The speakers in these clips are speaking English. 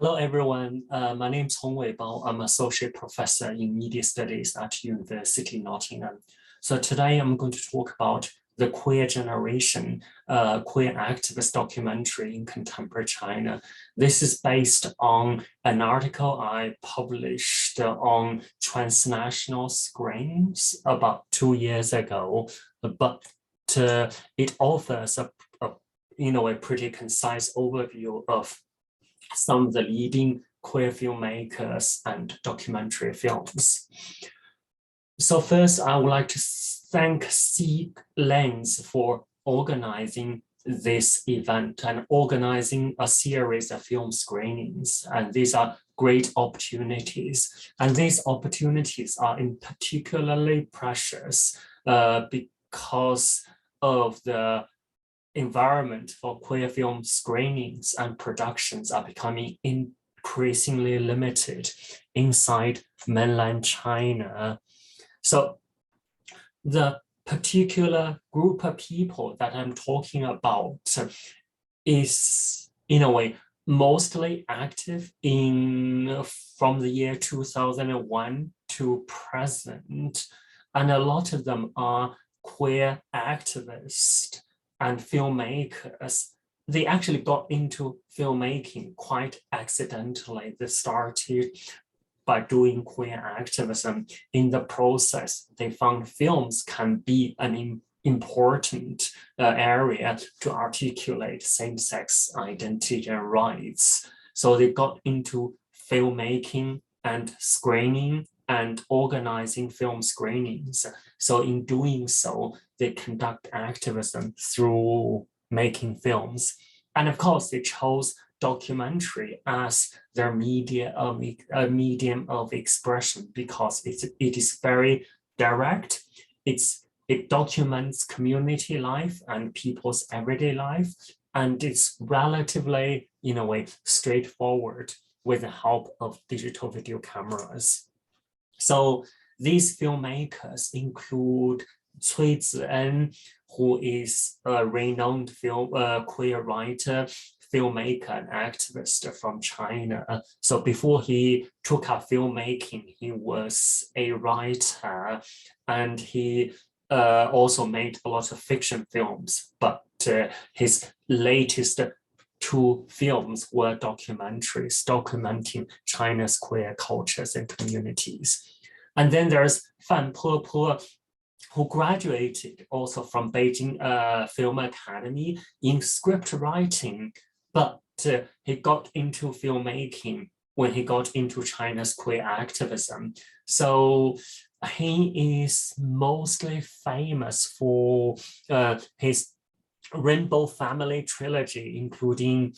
Hello, everyone. My name is Hong Wei Bao. I'm associate professor in media studies at University of Nottingham. So today I'm going to talk about the queer generation, queer activist documentary in contemporary China. This is based on an article I published on transnational screens about 2 years ago, but it offers a pretty concise overview of some of the leading queer filmmakers and documentary films. So first, I would like to thank Seek Lens for organizing this event and organizing a series of film screenings. And these are great opportunities. And these opportunities are in particularly precious because of the environment for queer film screenings and productions are becoming increasingly limited inside mainland China. So the particular group of people that I'm talking about is, in a way, mostly active from the year 2001 to present. And a lot of them are queer activists and filmmakers. They actually got into filmmaking quite accidentally. They started by doing queer activism. In the process, they found films can be an important area to articulate same-sex identity and rights. So they got into filmmaking and screening and organizing film screenings. So in doing so, they conduct activism through making films. And of course, they chose documentary as their medium of expression because it is very direct. It documents community life and people's everyday life, and it's relatively, in a way, straightforward with the help of digital video cameras. So these filmmakers include Cui Zi'en, who is a renowned queer writer, filmmaker, and activist from China. So before he took up filmmaking, he was a writer, and he also made a lot of fiction films, but his latest two films were documentaries documenting China's queer cultures and communities. And then there's Fan Pepe, who graduated also from Beijing Film Academy in script writing, but he got into filmmaking when he got into China's queer activism. So he is mostly famous for his Rainbow Family trilogy, including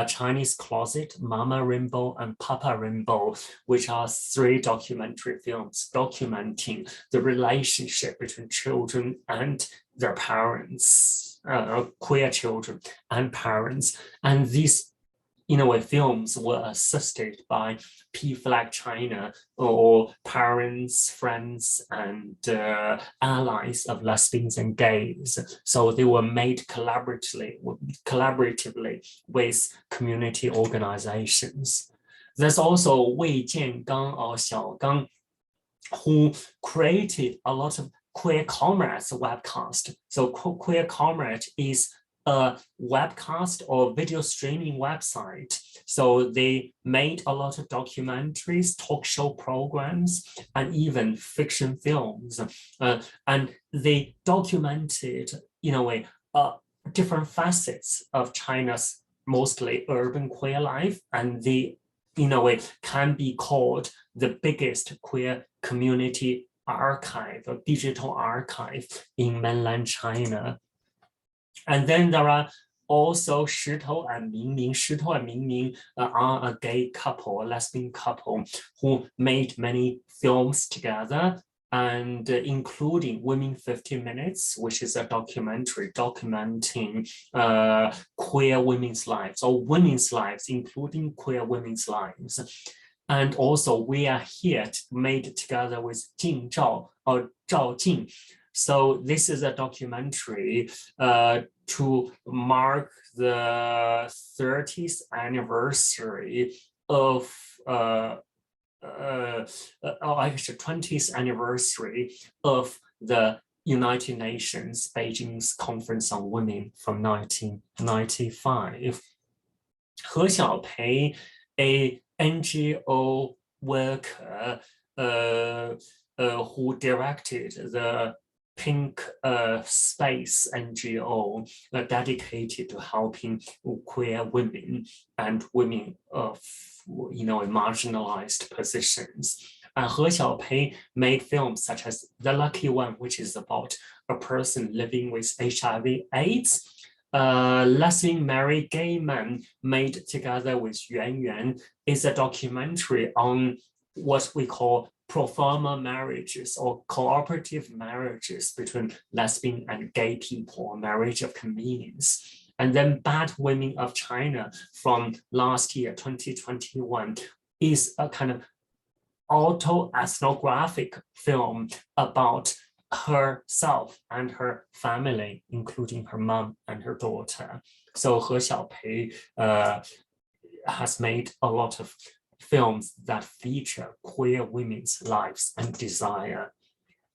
Chinese Closet, Mama Rainbow, and Papa Rainbow, which are 3 documentary films documenting the relationship between children and their parents, queer children and parents. And these, in a way, films were assisted by P-Flag China, or parents, friends, and allies of lesbians and gays. So they were made collaboratively with community organizations. There's also Wei Jiangang or Xiaogang, who created a lot of Queer Comrades webcast. So Queer Comrade is a webcast or video streaming website. So they made a lot of documentaries, talk show programs, and even fiction films. And they documented, in a way, different facets of China's mostly urban queer life. And they, in a way, can be called the biggest queer community archive or digital archive in mainland China. And then there are also Shitou and Mingming. Shitou and Mingming are a gay couple, a lesbian couple, who made many films together, and including Women 15 Minutes, which is a documentary documenting queer women's lives, or women's lives, including queer women's lives. And also We Are Here, made together with Jing Zhao, or Zhao Jing. So this is a documentary to mark the 30th anniversary of actually 20th anniversary of the United Nations Beijing's Conference on Women from 1995. He Xiaopei, a NGO worker who directed the Pink Space NGO dedicated to helping queer women and women of marginalized positions. And He Xiaopei made films such as The Lucky One, which is about a person living with HIV/AIDS. Lesbian married gay men made together with Yuan Yuan is a documentary on what we call pro forma marriages or cooperative marriages between lesbian and gay people, marriage of convenience. And then Bad Women of China from last year, 2021, is a kind of autoethnographic film about herself and her family, including her mom and her daughter. So He Xiaopei has made a lot of films that feature queer women's lives and desire.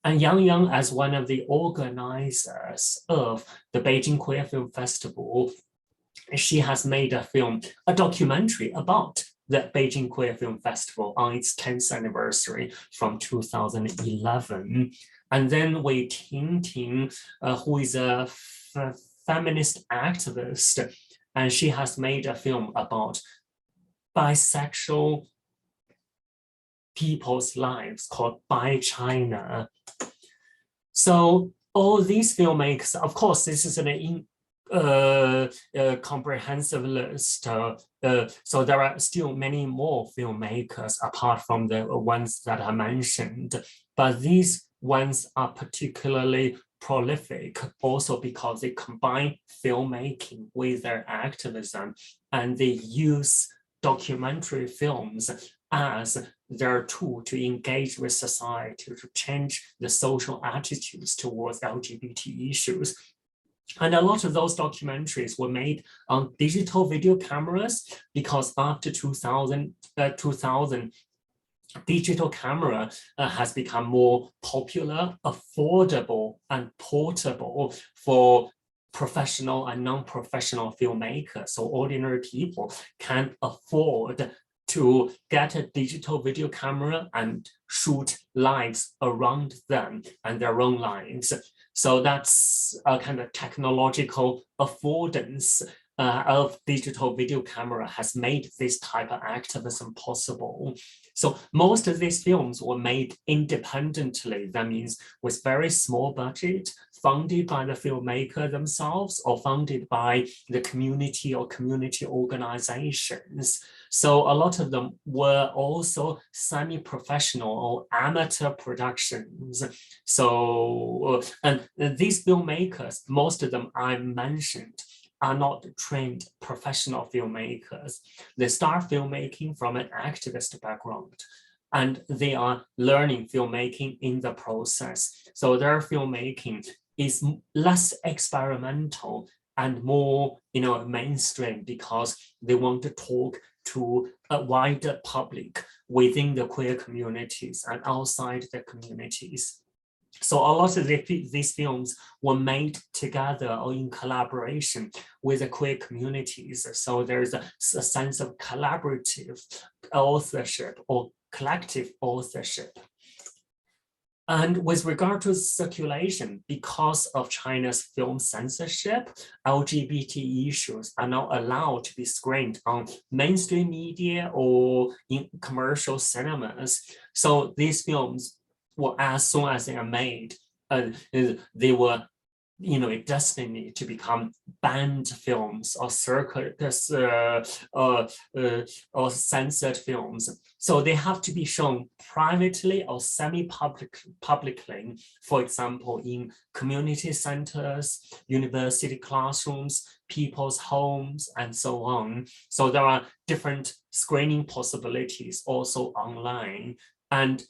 And Yang Yang, as one of the organizers of the Beijing Queer Film Festival, she has made a documentary about the Beijing Queer Film Festival on its 10th anniversary from 2011. And then Wei Tingting, who is a feminist activist, and she has made a film about bisexual people's lives called By China. So all these filmmakers, of course, this is an comprehensive list. So there are still many more filmmakers apart from the ones that I mentioned, but these ones are particularly prolific also because they combine filmmaking with their activism, and they use documentary films as their tool to engage with society, to change the social attitudes towards LGBT issues. And a lot of those documentaries were made on digital video cameras because after 2000, digital camera has become more popular, affordable, and portable for professional and non-professional filmmakers. So ordinary people can afford to get a digital video camera and shoot lives around them and their own lives. So that's a kind of technological affordance of digital video camera has made this type of activism possible. So most of these films were made independently. That means with very small budget, funded by the filmmaker themselves or funded by the community or community organizations. So a lot of them were also semi-professional or amateur productions. So, and these filmmakers, most of them I mentioned, are not trained professional filmmakers. They start filmmaking from an activist background, and they are learning filmmaking in the process. So their filmmaking is less experimental and more, mainstream because they want to talk to a wider public within the queer communities and outside the communities. So a lot of these films were made together or in collaboration with the queer communities. So there's a sense of collaborative authorship or collective authorship. And with regard to circulation, because of China's film censorship, LGBT issues are not allowed to be screened on mainstream media or in commercial cinemas. So these films, well, as soon as they are made, they were, destined to become banned films or or censored films. So they have to be shown privately or semi-publicly, for example, in community centers, university classrooms, people's homes, and so on. So there are different screening possibilities also online. And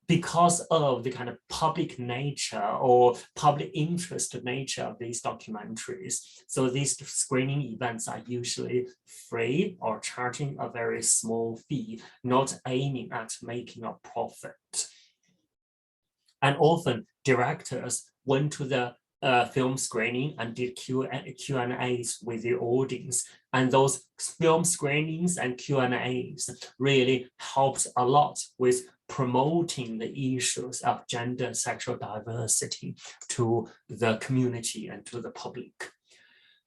because of the kind of public nature or public interest nature of these documentaries. So these screening events are usually free or charging a very small fee, not aiming at making a profit. And often directors went to the film screening and did Q&As with the audience. And those film screenings and Q&As really helped a lot with promoting the issues of gender, sexual diversity to the community and to the public.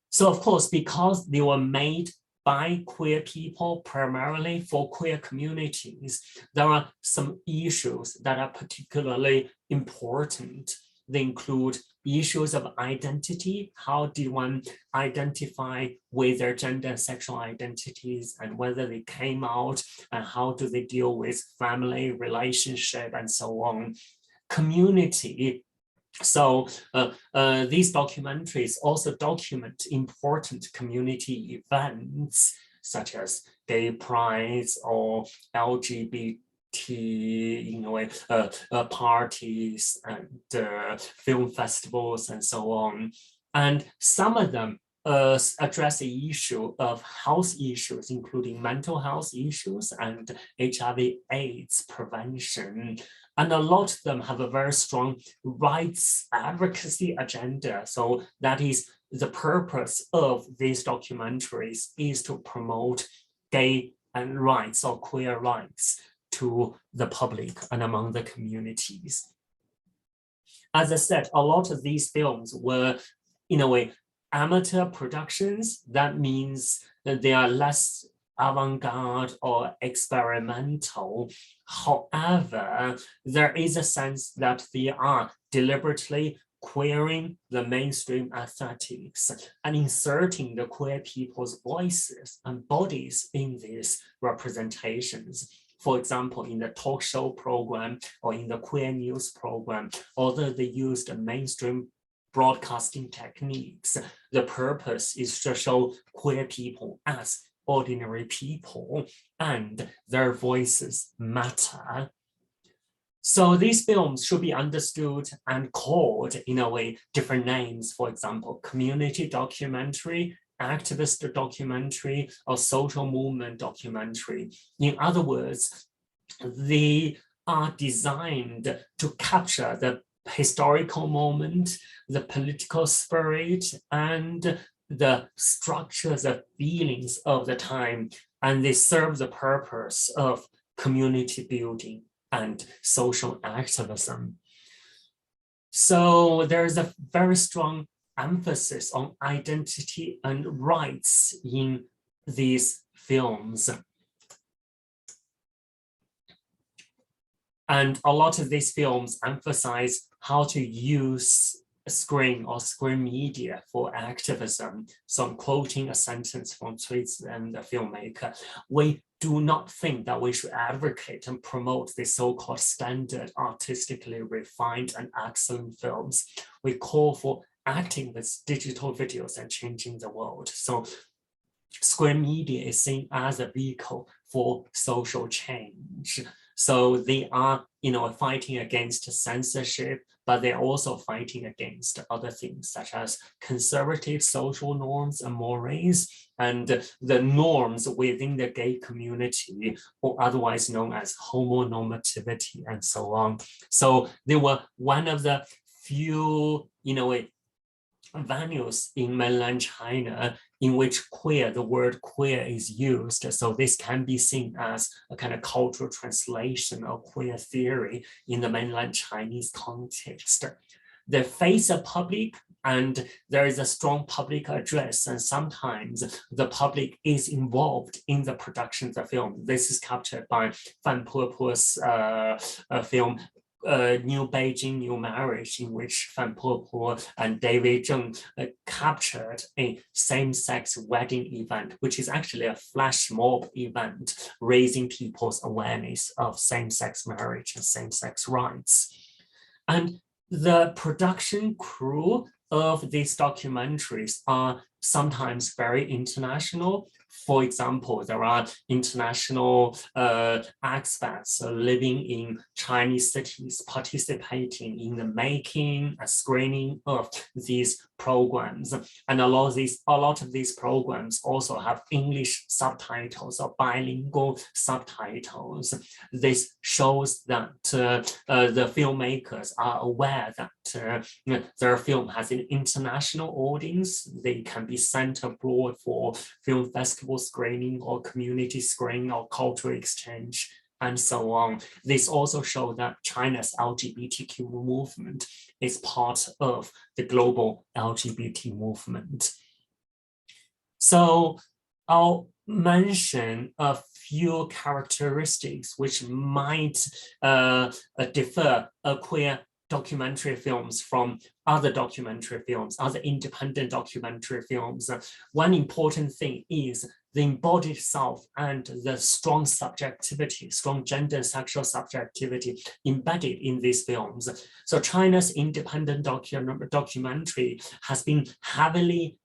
So of course, because they were made by queer people, primarily for queer communities, there are some issues that are particularly important. They include issues of identity. How did one identify with their gender and sexual identities and whether they came out, and how do they deal with family, relationship, and so on. Community. So these documentaries also document important community events such as gay prides or LGBT in a way, parties and film festivals and so on. And some of them address the issue of health issues, including mental health issues and HIV/AIDS prevention. And a lot of them have a very strong rights advocacy agenda. So that is the purpose of these documentaries, is to promote gay and rights or queer rights to the public and among the communities. As I said, a lot of these films were, in a way, amateur productions. That means that they are less avant-garde or experimental. However, there is a sense that they are deliberately queering the mainstream aesthetics and inserting the queer people's voices and bodies in these representations. For example, in the talk show program or in the queer news program, although they used mainstream broadcasting techniques, the purpose is to show queer people as ordinary people and their voices matter. So these films should be understood and called, in a way, different names. For example, community documentary, activist documentary, or social movement documentary. In other words, they are designed to capture the historical moment, the political spirit, and the structures of feelings of the time, and they serve the purpose of community building and social activism. So there's a very strong emphasis on identity and rights in these films. And a lot of these films emphasize how to use screen or screen media for activism. So I'm quoting a sentence from Cui Ziren, the filmmaker. We do not think that we should advocate and promote the so-called standard, artistically refined and excellent films. We call for acting with digital videos and changing the world. So screen media is seen as a vehicle for social change. So they are, fighting against censorship, but they're also fighting against other things such as conservative social norms and mores and the norms within the gay community, or otherwise known as homonormativity and so on. So they were one of the few, venues in mainland China in which the word queer is used. So this can be seen as a kind of cultural translation of queer theory in the mainland Chinese context. They face a public and there is a strong public address, and sometimes the public is involved in the production of the film. This is captured by Fan Puo's film New Beijing, New Marriage, in which Fan Po and David Zheng captured a same-sex wedding event, which is actually a flash mob event, raising people's awareness of same-sex marriage and same-sex rights. And the production crew of these documentaries are sometimes very international. For example, there are international expats living in Chinese cities, participating in the making and screening of these programs. And a lot of these programs also have English subtitles or bilingual subtitles. This shows that the filmmakers are aware that their film has an international audience. They can be sent abroad for film festival screening or community screening or cultural exchange, and so on. This also shows that China's LGBTQ movement is part of the global LGBT movement. So I'll mention a few characteristics which might differ queer documentary films from other documentary films, other independent documentary films. One important thing is the embodied self and the strong subjectivity, strong gender and sexual subjectivity embedded in these films. So China's independent documentary has been heavily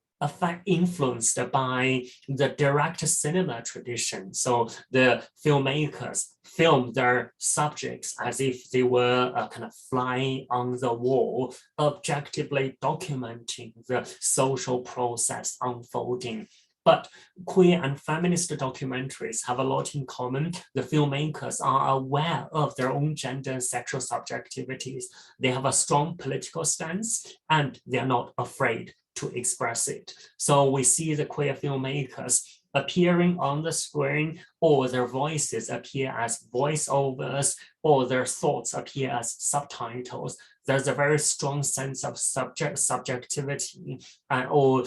influenced by the direct cinema tradition. So the filmmakers film their subjects as if they were kind of flying on the wall, objectively documenting the social process unfolding. But queer and feminist documentaries have a lot in common. The filmmakers are aware of their own gender and sexual subjectivities. They have a strong political stance, and they're not afraid to express it. So we see the queer filmmakers appearing on the screen, or their voices appear as voiceovers, or their thoughts appear as subtitles. There's a very strong sense of subjectivity or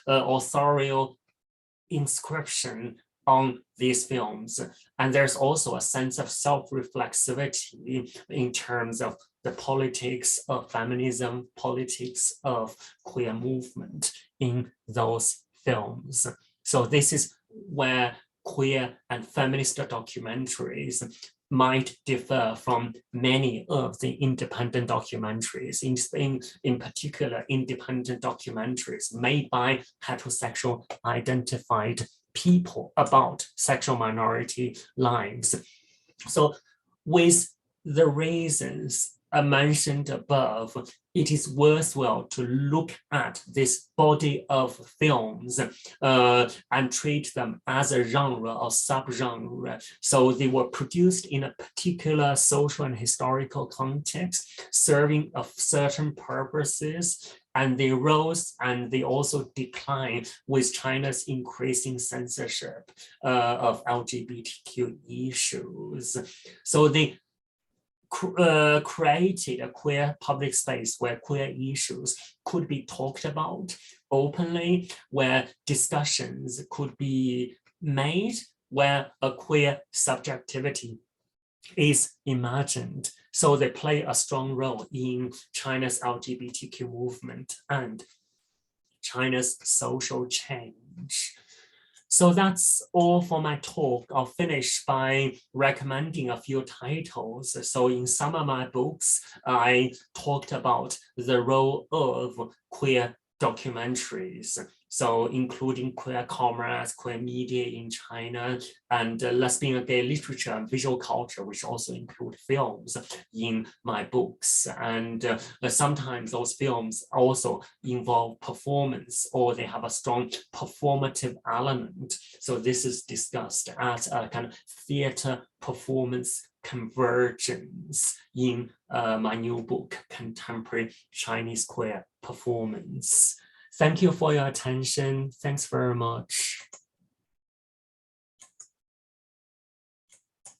authorial inscription on these films. And there's also a sense of self-reflexivity in terms of the politics of feminism, politics of queer movement in those films. So this is where queer and feminist documentaries might differ from many of the independent documentaries, in particular independent documentaries made by heterosexual identified people about sexual minority lives. So with the reasons I mentioned above, it is worthwhile to look at this body of films and treat them as a genre or subgenre. So they were produced in a particular social and historical context, serving of certain purposes, and they rose and they also decline with China's increasing censorship of LGBTQ issues. So they created a queer public space where queer issues could be talked about openly, where discussions could be made, where a queer subjectivity is imagined. So they play a strong role in China's LGBTQ movement and China's social change. So that's all for my talk. I'll finish by recommending a few titles. So in some of my books, I talked about the role of queer documentaries. So including queer commerce, queer media in China, and lesbian and gay literature and visual culture, which also include films in my books. And sometimes those films also involve performance, or they have a strong performative element. So this is discussed as a kind of theater performance convergence in my new book, Contemporary Chinese Queer Performance. Thank you for your attention. Thanks very much.